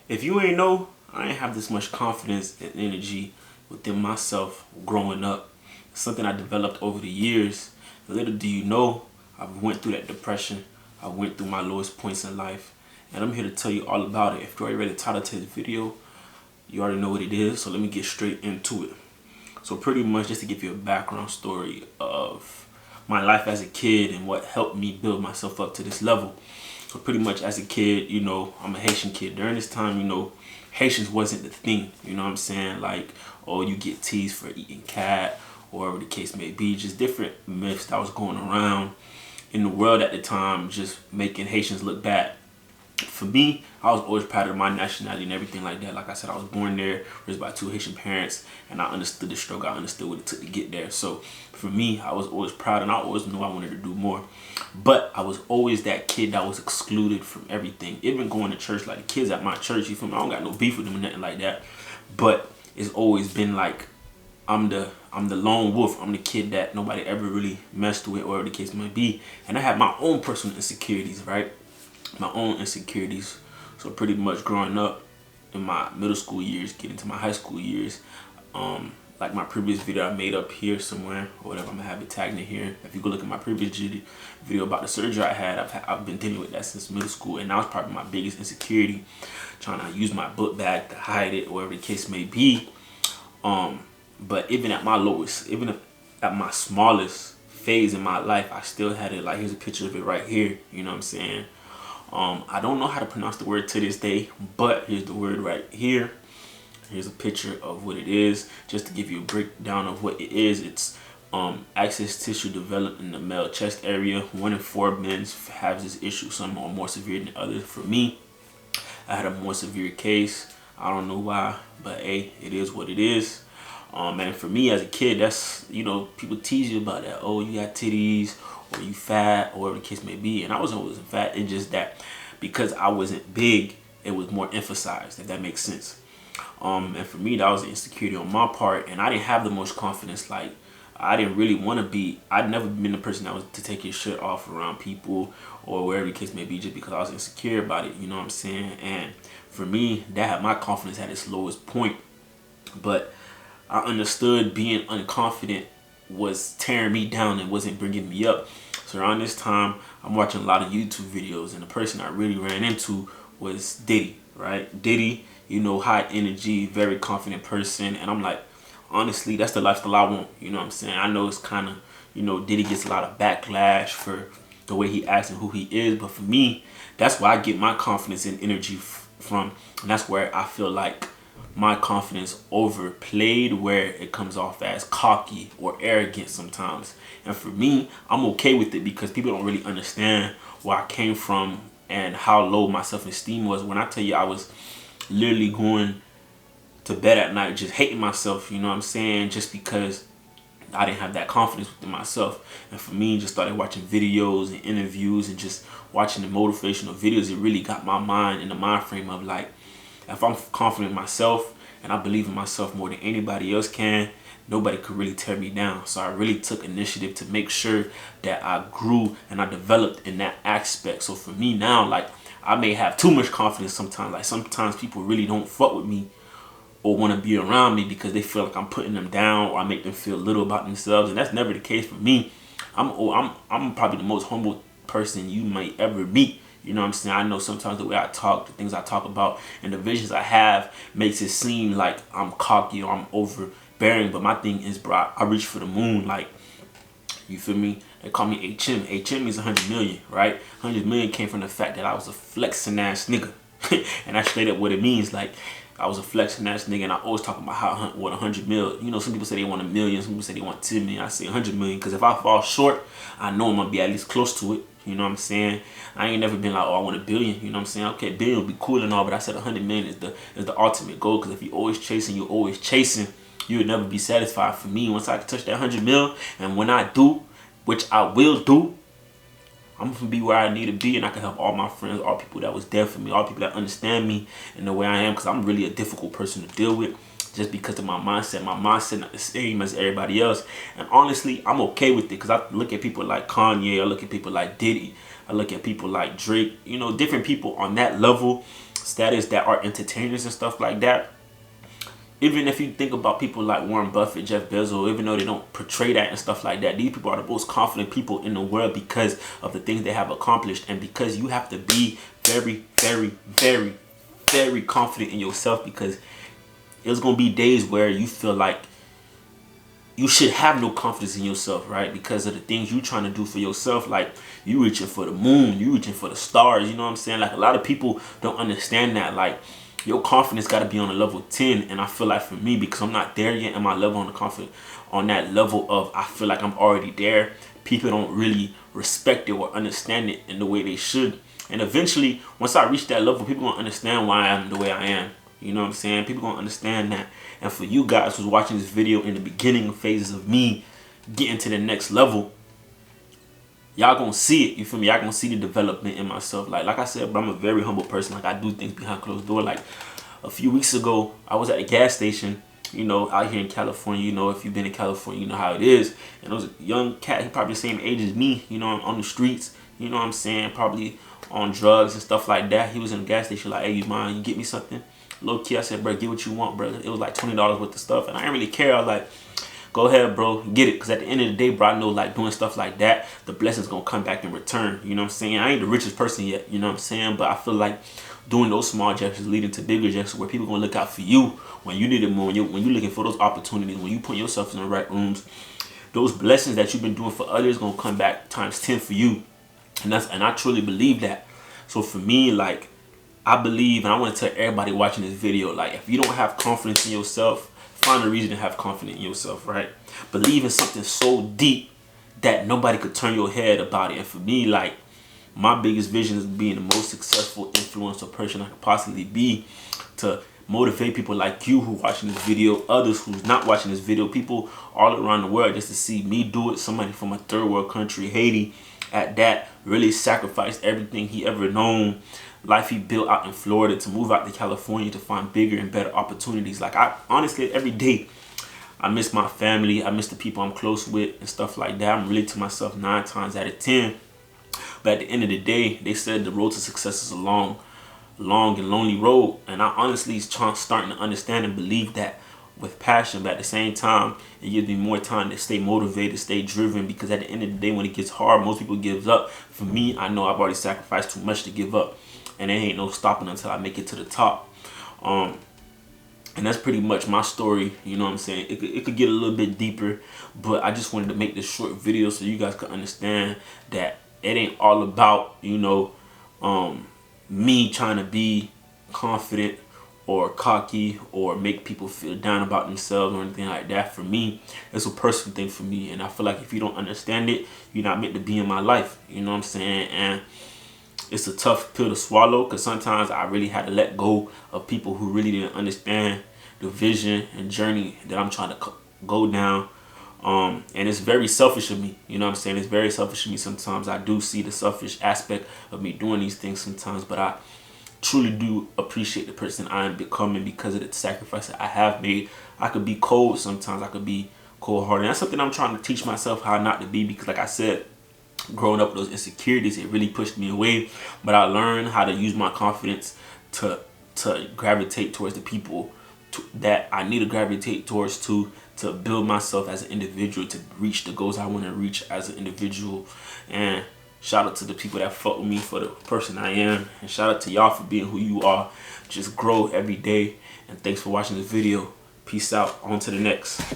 If you ain't know, I ain't have this much confidence and energy within myself growing up. It's something I developed over the years. Little do you know, I went through that depression. I went through my lowest points in life. And I'm here to tell you all about it. If you're already ready to title to this video, you already know what it is. So let me get straight into it. So pretty much just to give you a background story of my life as a kid and what helped me build myself up to this level. So pretty much as a kid, I'm a Haitian kid. During this time, Haitians wasn't the thing. You know what I'm saying? Like, oh, you get teased for eating cat or whatever the case may be. Just different myths that was going around in the world at the time, just making Haitians look bad. For me, I was always proud of my nationality and everything like that. Like I said, I was born there, raised by two Haitian parents, and I understood the struggle. I understood what it took to get there. So for me, I was always proud, and I always knew I wanted to do more. But I was always that kid that was excluded from everything. Even going to church, like the kids at my church, you feel me? I don't got no beef with them or nothing like that. But it's always been like I'm the lone wolf. I'm the kid that nobody ever really messed with, or whatever the case might be. And I have my own personal insecurities, right? My own insecurities. So pretty much growing up in my middle school years, getting to my high school years, like my previous video I made up here somewhere or whatever, I'm gonna have it tagged in here. If you go look at my previous video about the surgery I had, I've been dealing with that since middle school, and that was probably my biggest insecurity, trying to use my book bag to hide it, or whatever the case may be. But even at my lowest, even at my smallest phase in my life, I still had it. Like, here's a picture of it right here. You know what I'm saying? I don't know how to pronounce the word to this day, but here's the word right here. Here's a picture of what it is, just to give you a breakdown of what it is. It's excess tissue developed in the male chest area. 1 in 4 men have this issue. Some are more severe than others. For me, I had a more severe case. I don't know why, but hey, it is what it is. And for me as a kid, that's, people tease you about that. Oh, you got titties, or you fat, or whatever the case may be. And I wasn't fat. It's just that because I wasn't big, it was more emphasized, if that makes sense. And for me, that was an insecurity on my part, and I didn't have the most confidence. Like, I didn't really want to be. I'd never been the person that was to take his shirt off around people or wherever the case may be, just because I was insecure about it. You know what I'm saying? And for me, that had my confidence at its lowest point. But I understood being unconfident was tearing me down and wasn't bringing me up. So around this time, I'm watching a lot of YouTube videos, and the person I really ran into was Diddy, right? Diddy, high energy, very confident person. And I'm like, honestly, that's the lifestyle I want. You know what I'm saying? I know it's kind of, Diddy gets a lot of backlash for the way he acts and who he is. But for me, that's where I get my confidence and energy from. And that's where I feel like my confidence overplayed, where it comes off as cocky or arrogant sometimes. And for me, I'm okay with it because people don't really understand where I came from and how low my self-esteem was. When I tell you I was literally going to bed at night just hating myself, you know what I'm saying, just because I didn't have that confidence within myself. And for me, just started watching videos and interviews and just watching the motivational videos. It really got my mind in the mind frame of like, if I'm confident in myself and I believe in myself more than anybody else can, nobody could really tear me down. So I really took initiative to make sure that I grew and I developed in that aspect. So for me now, like, I may have too much confidence sometimes. Like, sometimes people really don't fuck with me or want to be around me because they feel like I'm putting them down, or I make them feel little about themselves. And that's never the case for me. I'm probably the most humble person you might ever meet. You know what I'm saying? I know sometimes the way I talk, the things I talk about, and the visions I have makes it seem like I'm cocky or I'm overbearing. But my thing is, bro, I reach for the moon. Like, you feel me? They call me HM. HM means 100 million, right? 100 million came from the fact that I was a flexing ass nigga. And that's straight up what it means. Like, I was a flexing ass nigga, and I always talk about how what 100 mil. Some people say they want 1 million, some people say they want 10 million. I say 100 million because if I fall short, I know I'm gonna be at least close to it. You know what I'm saying? I ain't never been like, oh, I want 1 billion. You know what I'm saying? Okay, billion would be cool and all, but I said 100 million is the ultimate goal. Because if you're always chasing, you would never be satisfied. For me, once I can touch that 100 mil, and when I do, which I will do, I'm gonna be where I need to be, and I can help all my friends, all people that was there for me, all people that understand me in the way I am, because I'm really a difficult person to deal with just because of my mindset. My mindset not the same as everybody else, and honestly, I'm okay with it because I look at people like Kanye, I look at people like Diddy, I look at people like Drake, different people on that level status that are entertainers and stuff like that. Even if you think about people like Warren Buffett, Jeff Bezos, even though they don't portray that and stuff like that, these people are the most confident people in the world because of the things they have accomplished. And because you have to be very, very, very, very confident in yourself, because there's going to be days where you feel like you should have no confidence in yourself, right? Because of the things you're trying to do for yourself. Like, you reaching for the moon, you reaching for the stars, you know what I'm saying? Like, a lot of people don't understand that. Like, your confidence got to be on a level 10. And I feel like for me, because I'm not there yet in my level on the confidence, on that level of, I feel like I'm already there, people don't really respect it or understand it in the way they should. And eventually, once I reach that level, people gonna understand why I am the way I am. You know what I'm saying? People gonna understand that. And for you guys who's watching this video in the beginning phases of me getting to the next level, y'all gonna see it. You feel me? Y'all gonna see the development in myself. Like I said, but I'm a very humble person. Like, I do things behind closed door. Like, a few weeks ago, I was at a gas station, you know, out here in California. You know, if you've been in California, you know how it is. And there was a young cat, he probably the same age as me, you know, on the streets. You know what I'm saying? Probably on drugs and stuff like that. He was in the gas station like, hey, you mind, you get me something? Low key, I said, bro, get what you want, bro. It was like $20 worth of stuff. And I didn't really care. I was like, go ahead, bro, get it. Because at the end of the day, bro, I know, like, doing stuff like that, the blessing's going to come back in return. You know what I'm saying? I ain't the richest person yet, you know what I'm saying? But I feel like doing those small gestures leading to bigger gestures where people going to look out for you when you need it more, when you're looking for those opportunities, when you put yourself in the right rooms, those blessings that you've been doing for others going to come back times 10 for you. And I truly believe that. So for me, like, I believe, and I want to tell everybody watching this video, like, if you don't have confidence in yourself, find a reason to have confidence in yourself, right? Believe in something so deep that nobody could turn your head about it. And for me, like, my biggest vision is being the most successful influencer person I could possibly be, to motivate people like you who watching this video, others who's not watching this video, people all around the world, just to see me do it. Somebody from a third world country, Haiti, at that, really sacrificed everything he ever known, life he built out in Florida, to move out to California to find bigger and better opportunities. Like, I honestly, every day, I miss my family, I miss the people I'm close with and stuff like that. I'm really to myself 9 times out of 10. But at the end of the day, they said the road to success is a long and lonely road. And I honestly starting to understand and believe that with passion. But at the same time, it gives me more time to stay motivated, stay driven, because at the end of the day, when it gets hard, most people give up. For me, I know I've already sacrificed too much to give up, and there ain't no stopping until I make it to the top. And that's pretty much my story. You know what I'm saying? It could get a little bit deeper, but I just wanted to make this short video so you guys could understand that it ain't all about, you know, me trying to be confident or cocky or make people feel down about themselves or anything like that. For me, it's a personal thing for me, and I feel like if you don't understand it, you're not meant to be in my life. You know what I'm saying? And it's a tough pill to swallow, because sometimes I really had to let go of people who really didn't understand the vision and journey that I'm trying to go down. And it's very selfish of me. You know what I'm saying? It's very selfish of me sometimes. I do see the selfish aspect of me doing these things sometimes, but I truly do appreciate the person I am becoming because of the sacrifice that I have made. I could be cold sometimes. I could be cold-hearted. That's something I'm trying to teach myself how not to be, because like I said, growing up with those insecurities, it really pushed me away. But I learned how to use my confidence to gravitate towards the people that I need to gravitate towards to build myself as an individual, to reach the goals I want to reach as an individual. And shout out to the people that fuck with me for the person I am, and shout out to y'all for being who you are. Just grow every day, and thanks for watching this video. Peace out, on to the next.